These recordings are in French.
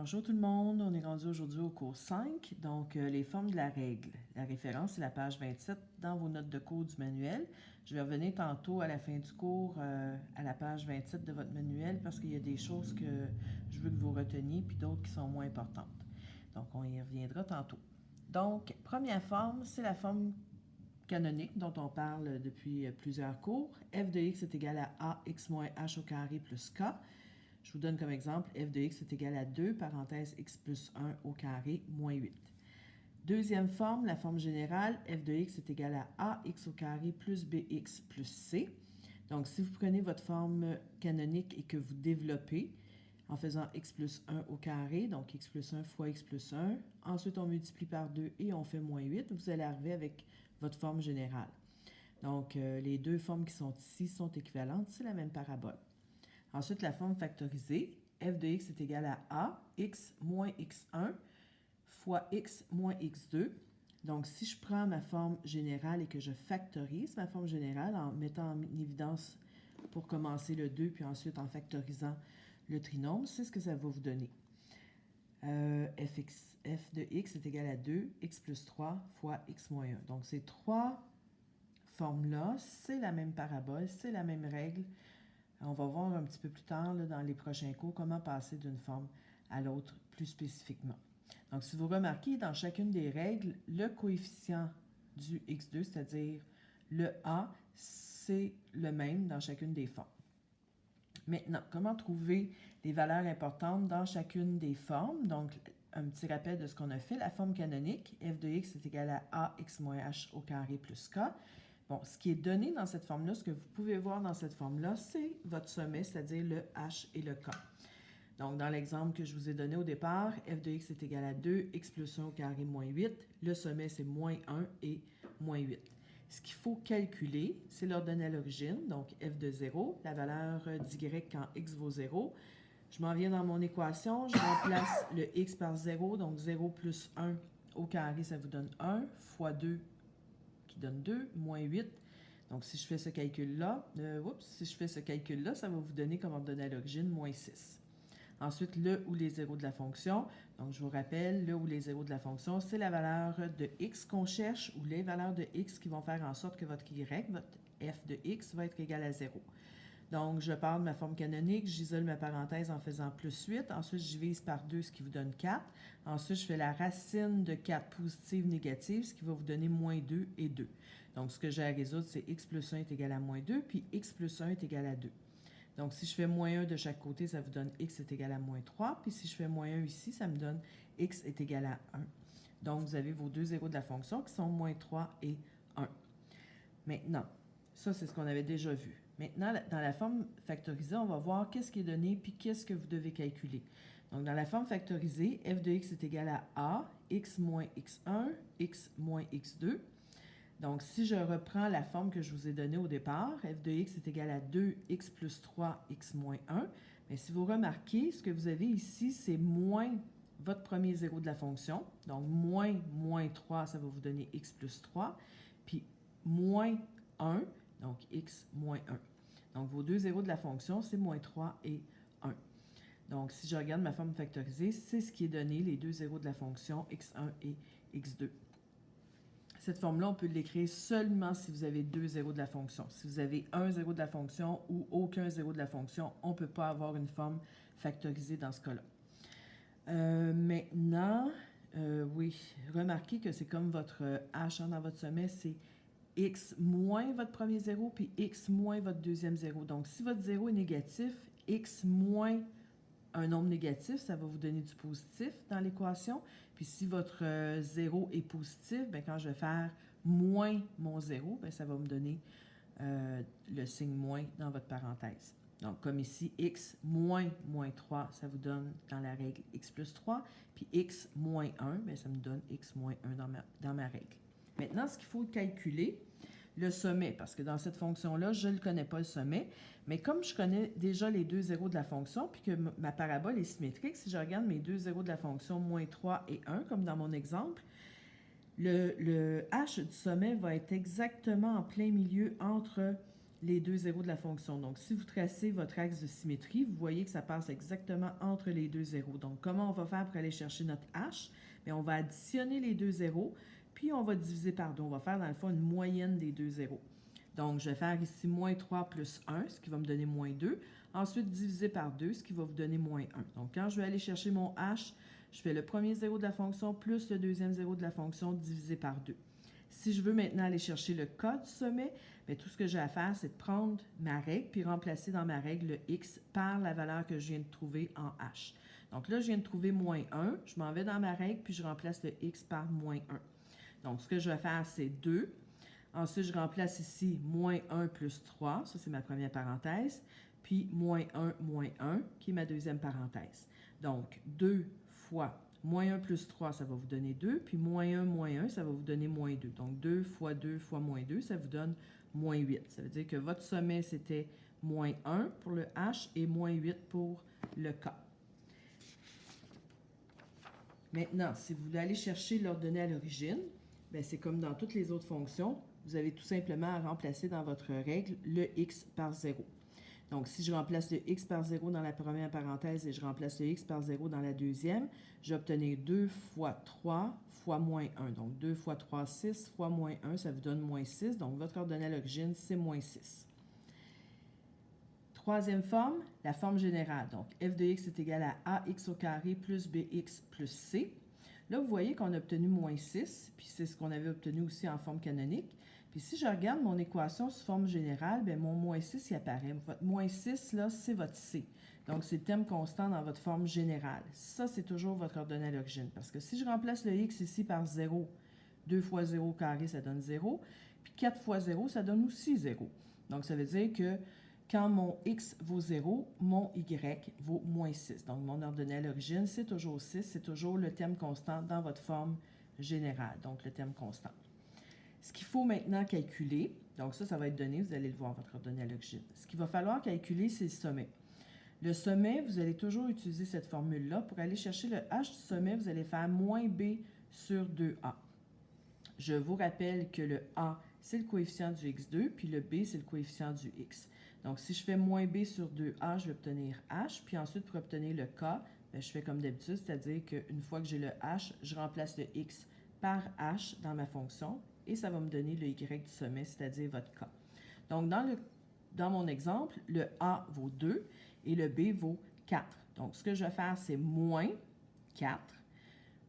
Bonjour tout le monde, on est rendu aujourd'hui au cours 5, donc les formes de la règle. La référence, c'est la page 27 dans vos notes de cours du manuel. Je vais revenir tantôt à la fin du cours à la page 27 de votre manuel parce qu'il y a des choses que je veux que vous reteniez puis d'autres qui sont moins importantes. Donc on y reviendra tantôt. Donc, première forme, c'est la forme canonique dont on parle depuis plusieurs cours. F de x est égal à ax moins h au carré plus k. Je vous donne comme exemple, f de x est égal à 2, parenthèse x plus 1 au carré, moins 8. Deuxième forme, la forme générale, f de x est égal à ax au carré plus bx plus c. Donc, si vous prenez votre forme canonique et que vous développez en faisant x plus 1 au carré, donc x plus 1 fois x plus 1, ensuite on multiplie par 2 et on fait moins 8, vous allez arriver avec votre forme générale. Donc, les deux formes qui sont ici sont équivalentes, c'est la même parabole. Ensuite, la forme factorisée, f de x est égal à x moins x1 fois x moins x2. Donc, si je prends ma forme générale et que je factorise ma forme générale en mettant en évidence pour commencer le 2, puis ensuite en factorisant le trinôme, c'est ce que ça va vous donner. F de x est égal à 2, x plus 3 fois x moins 1. Donc, ces trois formes-là, c'est la même parabole, c'est la même règle. On va voir un petit peu plus tard là, dans les prochains cours comment passer d'une forme à l'autre plus spécifiquement. Donc, si vous remarquez, dans chacune des règles, le coefficient du x2, c'est-à-dire le a, c'est le même dans chacune des formes. Maintenant, comment trouver les valeurs importantes dans chacune des formes? Donc, un petit rappel de ce qu'on a fait. La forme canonique, f de x est égal à ax moins h au carré plus k. Bon, ce qui est donné dans cette forme-là, ce que vous pouvez voir dans cette forme-là, c'est votre sommet, c'est-à-dire le h et le k. Donc, dans l'exemple que je vous ai donné au départ, f de x est égal à 2, x plus 1 au carré moins 8. Le sommet, c'est moins 1 et moins 8. Ce qu'il faut calculer, c'est l'ordonnée à l'origine, donc f de 0, la valeur d'y quand x vaut 0. Je m'en viens dans mon équation, je remplace le x par 0, donc 0 plus 1 au carré, ça vous donne 1, fois 2 qui donne 2, moins 8. Donc, si je fais ce calcul-là, ça va vous donner comme ordonnée à l'origine, moins 6. Ensuite, le ou les zéros de la fonction. Donc, je vous rappelle, le ou les zéros de la fonction, c'est la valeur de x qu'on cherche ou les valeurs de x qui vont faire en sorte que votre y, votre f de x, va être égal à 0. Donc, je pars de ma forme canonique, j'isole ma parenthèse en faisant plus 8. Ensuite, je divise par 2, ce qui vous donne 4. Ensuite, je fais la racine de 4 positive, négative, ce qui va vous donner moins 2 et 2. Donc, ce que j'ai à résoudre, c'est x plus 1 est égal à moins 2, puis x plus 1 est égal à 2. Donc, si je fais moins 1 de chaque côté, ça vous donne x est égal à moins 3. Puis si je fais moins 1 ici, ça me donne x est égal à 1. Donc, vous avez vos deux zéros de la fonction qui sont moins 3 et 1. Maintenant, ça, c'est ce qu'on avait déjà vu. Maintenant, dans la forme factorisée, on va voir qu'est-ce qui est donné puis qu'est-ce que vous devez calculer. Donc, dans la forme factorisée, f de x est égal à a, x moins x1, x moins x2. Donc, si je reprends la forme que je vous ai donnée au départ, f de x est égal à 2x plus 3, x moins 1. Mais si vous remarquez, ce que vous avez ici, c'est moins votre premier zéro de la fonction. Donc, moins 3, ça va vous donner x plus 3. Puis, moins 1, donc x moins 1. Donc, vos deux zéros de la fonction, c'est moins 3 et 1. Donc, si je regarde ma forme factorisée, c'est ce qui est donné, les deux zéros de la fonction x1 et x2. Cette forme-là, on peut l'écrire seulement si vous avez deux zéros de la fonction. Si vous avez un zéro de la fonction ou aucun zéro de la fonction, on ne peut pas avoir une forme factorisée dans ce cas-là. Maintenant, oui, remarquez que c'est comme votre h dans votre sommet, c'est x moins votre premier zéro, puis x moins votre deuxième zéro. Donc, si votre zéro est négatif, x moins un nombre négatif, ça va vous donner du positif dans l'équation. Puis si votre 0 est positif, bien, quand je vais faire moins mon 0, bien, ça va me donner le signe moins dans votre parenthèse. Donc, comme ici, x moins 3, ça vous donne dans la règle x plus 3. Puis x moins 1, bien, ça me donne x moins 1 dans ma règle. Maintenant, ce qu'il faut calculer, le sommet, parce que dans cette fonction-là, je ne connais pas le sommet, mais comme je connais déjà les deux zéros de la fonction, puis que ma parabole est symétrique, si je regarde mes deux zéros de la fonction, moins 3 et 1, comme dans mon exemple, le h du sommet va être exactement en plein milieu entre les deux zéros de la fonction. Donc, si vous tracez votre axe de symétrie, vous voyez que ça passe exactement entre les deux zéros. Donc, comment on va faire pour aller chercher notre h? Bien, on va additionner les deux zéros, puis on va diviser par 2. On va faire, dans le fond, une moyenne des deux zéros. Donc, je vais faire ici moins 3 plus 1, ce qui va me donner moins 2. Ensuite, diviser par 2, ce qui va vous donner moins 1. Donc, quand je vais aller chercher mon h, je fais le premier zéro de la fonction plus le deuxième zéro de la fonction divisé par 2. Si je veux maintenant aller chercher le k du sommet, bien, tout ce que j'ai à faire, c'est de prendre ma règle puis remplacer dans ma règle le x par la valeur que je viens de trouver en h. Donc là, je viens de trouver moins 1. Je m'en vais dans ma règle puis je remplace le x par moins 1. Donc, ce que je vais faire, c'est 2. Ensuite, je remplace ici moins 1 plus 3. Ça, c'est ma première parenthèse. Puis moins 1, qui est ma deuxième parenthèse. Donc, 2 fois moins 1 plus 3, ça va vous donner 2. Puis moins 1, ça va vous donner moins 2. Donc, 2 fois moins 2, ça vous donne moins 8. Ça veut dire que votre sommet, c'était moins 1 pour le h et moins 8 pour le k. Maintenant, si vous voulez aller chercher l'ordonnée à l'origine, c'est comme dans toutes les autres fonctions, vous avez tout simplement à remplacer dans votre règle le x par 0. Donc, si je remplace le x par 0 dans la première parenthèse et je remplace le x par 0 dans la deuxième, je vais obtenir 2 fois 3 fois moins 1. Donc, 2 fois 3, 6 fois moins 1, ça vous donne moins 6. Donc, votre ordonnée à l'origine, c'est moins 6. Troisième forme, la forme générale. Donc, f de x est égal à ax au carré plus bx plus c. Là, vous voyez qu'on a obtenu moins 6, puis c'est ce qu'on avait obtenu aussi en forme canonique. Puis si je regarde mon équation sous forme générale, bien, mon moins 6 y apparaît. Votre moins 6, là, c'est votre c. Donc, c'est le terme constant dans votre forme générale. Ça, c'est toujours votre ordonnée à l'origine. Parce que si je remplace le x ici par 0, 2 fois 0 au carré, ça donne 0. Puis 4 fois 0, ça donne aussi 0. Donc, ça veut dire que quand mon x vaut 0, mon y vaut moins 6. Donc, mon ordonnée à l'origine, c'est toujours 6. C'est toujours le terme constant dans votre forme générale. Donc, le terme constant. Ce qu'il faut maintenant calculer, donc ça va être donné, vous allez le voir, votre ordonnée à l'origine. Ce qu'il va falloir calculer, c'est le sommet. Le sommet, vous allez toujours utiliser cette formule-là. Pour aller chercher le h du sommet, vous allez faire moins b sur 2a. Je vous rappelle que le a, c'est le coefficient du x2, puis le b, c'est le coefficient du x. Donc, si je fais moins b sur 2a, je vais obtenir h. Puis ensuite, pour obtenir le k, je fais comme d'habitude, c'est-à-dire qu'une fois que j'ai le h, je remplace le x par h dans ma fonction et ça va me donner le y du sommet, c'est-à-dire votre k. Donc, dans mon exemple, le a vaut 2 et le b vaut 4. Donc, ce que je vais faire, c'est moins 4.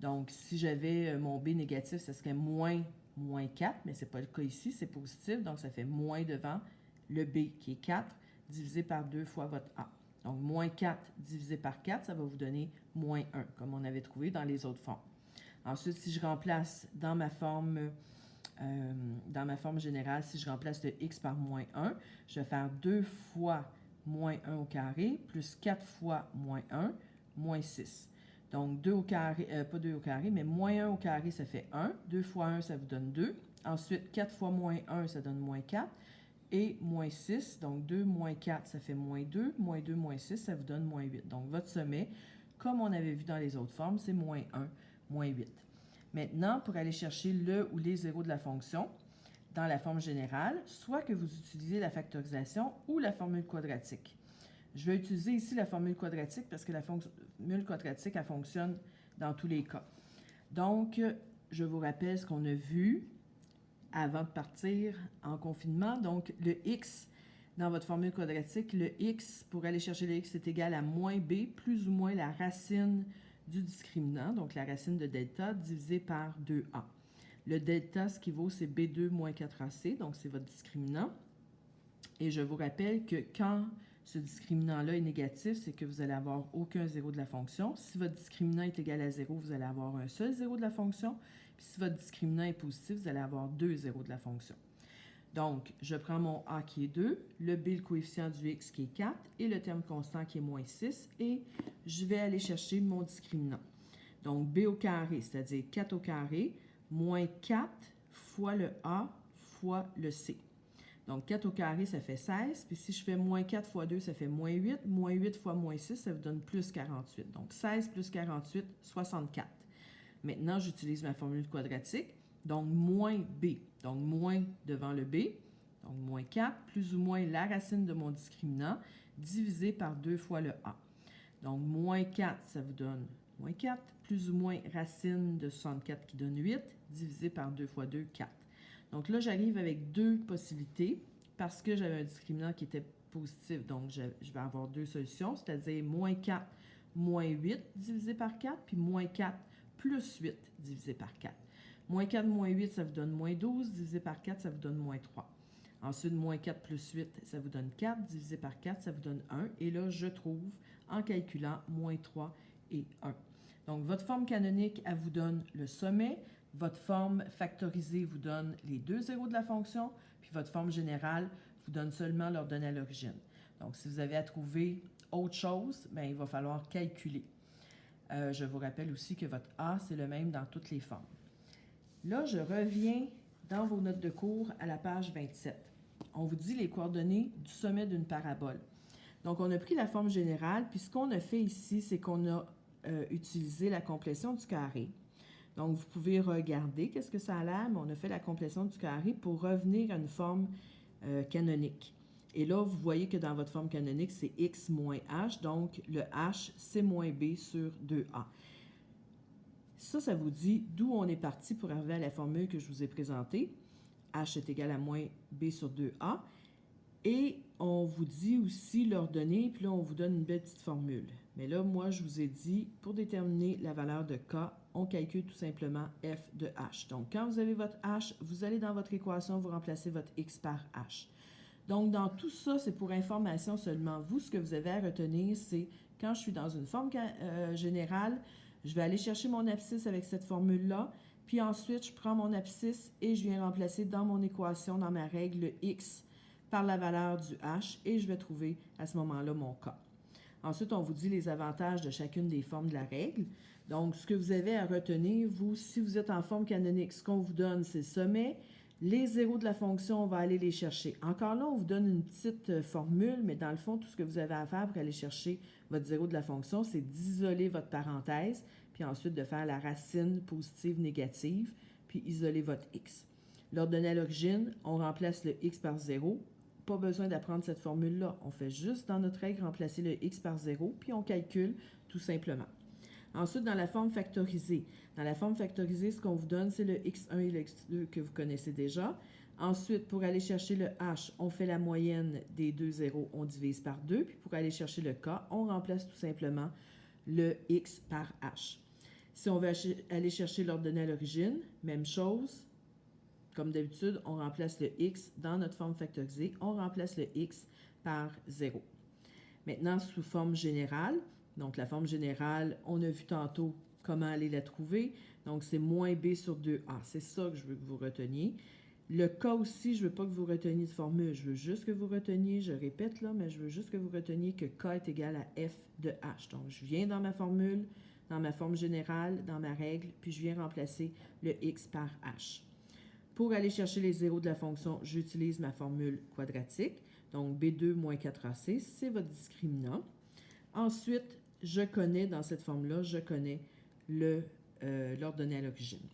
Donc, si j'avais mon b négatif, ce serait moins 4, mais ce n'est pas le cas ici, c'est positif, donc ça fait moins devant le b qui est 4 divisé par 2 fois votre a. Donc, moins 4 divisé par 4, ça va vous donner moins 1, comme on avait trouvé dans les autres formes. Ensuite, si je remplace dans ma forme générale, si je remplace le x par moins 1, je vais faire 2 fois moins 1 au carré plus 4 fois moins 1, moins 6. Donc, 2 au carré, pas 2 au carré, mais moins 1 au carré, ça fait 1. 2 fois 1, ça vous donne 2. Ensuite, 4 fois moins 1, ça donne moins 4. Et moins 6, donc 2 moins 4, ça fait moins 2. Moins 2 moins 6, ça vous donne moins 8. Donc, votre sommet, comme on avait vu dans les autres formes, c'est moins 1, moins 8. Maintenant, pour aller chercher le ou les zéros de la fonction, dans la forme générale, soit que vous utilisez la factorisation ou la formule quadratique. Je vais utiliser ici la formule quadratique parce que la formule quadratique, elle fonctionne dans tous les cas. Donc, je vous rappelle ce qu'on a vu avant de partir en confinement. Donc, le x, dans votre formule quadratique, le x, pour aller chercher le x, c'est égal à moins b, plus ou moins la racine du discriminant, donc la racine de delta, divisé par 2a. Le delta, ce qui vaut, c'est b2 moins 4ac, donc c'est votre discriminant. Et je vous rappelle que quand ce discriminant-là est négatif, c'est que vous allez avoir aucun zéro de la fonction. Si votre discriminant est égal à 0, vous allez avoir un seul zéro de la fonction. Puis si votre discriminant est positif, vous allez avoir 2 zéros de la fonction. Donc, je prends mon a qui est 2, le b, le coefficient du x qui est 4, et le terme constant qui est moins 6, et je vais aller chercher mon discriminant. Donc, b au carré, c'est-à-dire 4 au carré, moins 4 fois le a fois le c. Donc, 4 au carré, ça fait 16. Puis si je fais moins 4 fois 2, ça fait moins 8. Moins 8 fois moins 6, ça vous donne plus 48. Donc, 16 plus 48, 64. Maintenant, j'utilise ma formule quadratique. Donc, moins b. Donc, moins devant le b. Donc, moins 4, plus ou moins la racine de mon discriminant, divisé par 2 fois le A. Donc, moins 4, ça vous donne moins 4, plus ou moins racine de 64 qui donne 8, divisé par 2 fois 2, 4. Donc là, j'arrive avec deux possibilités parce que j'avais un discriminant qui était positif. Donc, je vais avoir deux solutions, c'est-à-dire moins 4, moins 8 divisé par 4, puis moins 4 plus 8 divisé par 4. Moins 4, moins 8, ça vous donne moins 12, divisé par 4, ça vous donne moins 3. Ensuite, moins 4 plus 8, ça vous donne 4, divisé par 4, ça vous donne 1. Et là, je trouve, en calculant, moins 3 et 1. Donc, votre forme canonique, elle vous donne le sommet. Votre forme factorisée vous donne les deux zéros de la fonction. Puis votre forme générale vous donne seulement l'ordonnée à l'origine. Donc, si vous avez à trouver autre chose, bien, il va falloir calculer. Je vous rappelle aussi que votre A, c'est le même dans toutes les formes. Là, je reviens dans vos notes de cours à la page 27. On vous dit les coordonnées du sommet d'une parabole. Donc, on a pris la forme générale, puis ce qu'on a fait ici, c'est qu'on a utilisé la complétion du carré. Donc, vous pouvez regarder qu'est-ce que ça a l'air, mais on a fait la complétion du carré pour revenir à une forme canonique. Et là, vous voyez que dans votre forme canonique, c'est x moins h, donc le h, c'est moins b sur 2a. Ça vous dit d'où on est parti pour arriver à la formule que je vous ai présentée. H est égal à moins b sur 2a. Et on vous dit aussi l'ordonnée, puis là, on vous donne une belle petite formule. Mais là, moi, je vous ai dit, pour déterminer la valeur de k, on calcule tout simplement f de h. Donc, quand vous avez votre h, vous allez dans votre équation, vous remplacez votre x par h. Donc, dans tout ça, c'est pour information seulement. Vous, ce que vous avez à retenir, c'est quand je suis dans une forme générale, je vais aller chercher mon abscisse avec cette formule-là, puis ensuite, je prends mon abscisse et je viens remplacer dans mon équation, dans ma règle, le x par la valeur du h et je vais trouver à ce moment-là mon k. Ensuite, on vous dit les avantages de chacune des formes de la règle. Donc, ce que vous avez à retenir, vous, si vous êtes en forme canonique, ce qu'on vous donne, c'est le sommet. Les zéros de la fonction, on va aller les chercher. Encore là, on vous donne une petite formule, mais dans le fond, tout ce que vous avez à faire pour aller chercher votre zéro de la fonction, c'est d'isoler votre parenthèse, puis ensuite de faire la racine positive, négative, puis isoler votre x. L'ordonnée à l'origine, on remplace le x par 0. Pas besoin d'apprendre cette formule-là. On fait juste dans notre règle remplacer le x par 0, puis on calcule tout simplement. Ensuite, dans la forme factorisée. Dans la forme factorisée, ce qu'on vous donne, c'est le x1 et le x2 que vous connaissez déjà. Ensuite, pour aller chercher le h, on fait la moyenne des deux zéros, on divise par 2. Puis pour aller chercher le k, on remplace tout simplement le x par h. Si on veut aller chercher l'ordonnée à l'origine, même chose. Comme d'habitude, on remplace le x dans notre forme factorisée. On remplace le x par 0. Maintenant, sous forme générale, donc la forme générale, on a vu tantôt comment aller la trouver. Donc, c'est moins b sur 2a. C'est ça que je veux que vous reteniez. Le k aussi, je ne veux pas que vous reteniez de formule. Je veux juste que vous reteniez, je répète là, mais je veux juste que vous reteniez que k est égal à f de h. Donc, je viens dans ma formule, dans ma forme générale, dans ma règle, puis je viens remplacer le x par h. Pour aller chercher les zéros de la fonction, j'utilise ma formule quadratique. Donc, B2 moins 4AC, c'est votre discriminant. Ensuite, je connais, dans cette forme-là, je connais l'ordonnée à l'origine.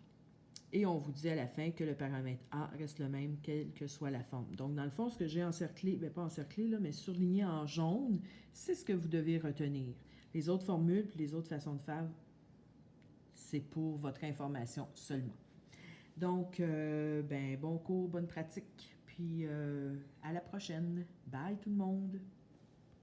Et on vous dit à la fin que le paramètre A reste le même, quelle que soit la forme. Donc, dans le fond, ce que j'ai encerclé, bien pas encerclé, là, mais surligné en jaune, c'est ce que vous devez retenir. Les autres formules puis les autres façons de faire, c'est pour votre information seulement. Donc, bon cours, bonne pratique, puis à la prochaine. Bye tout le monde!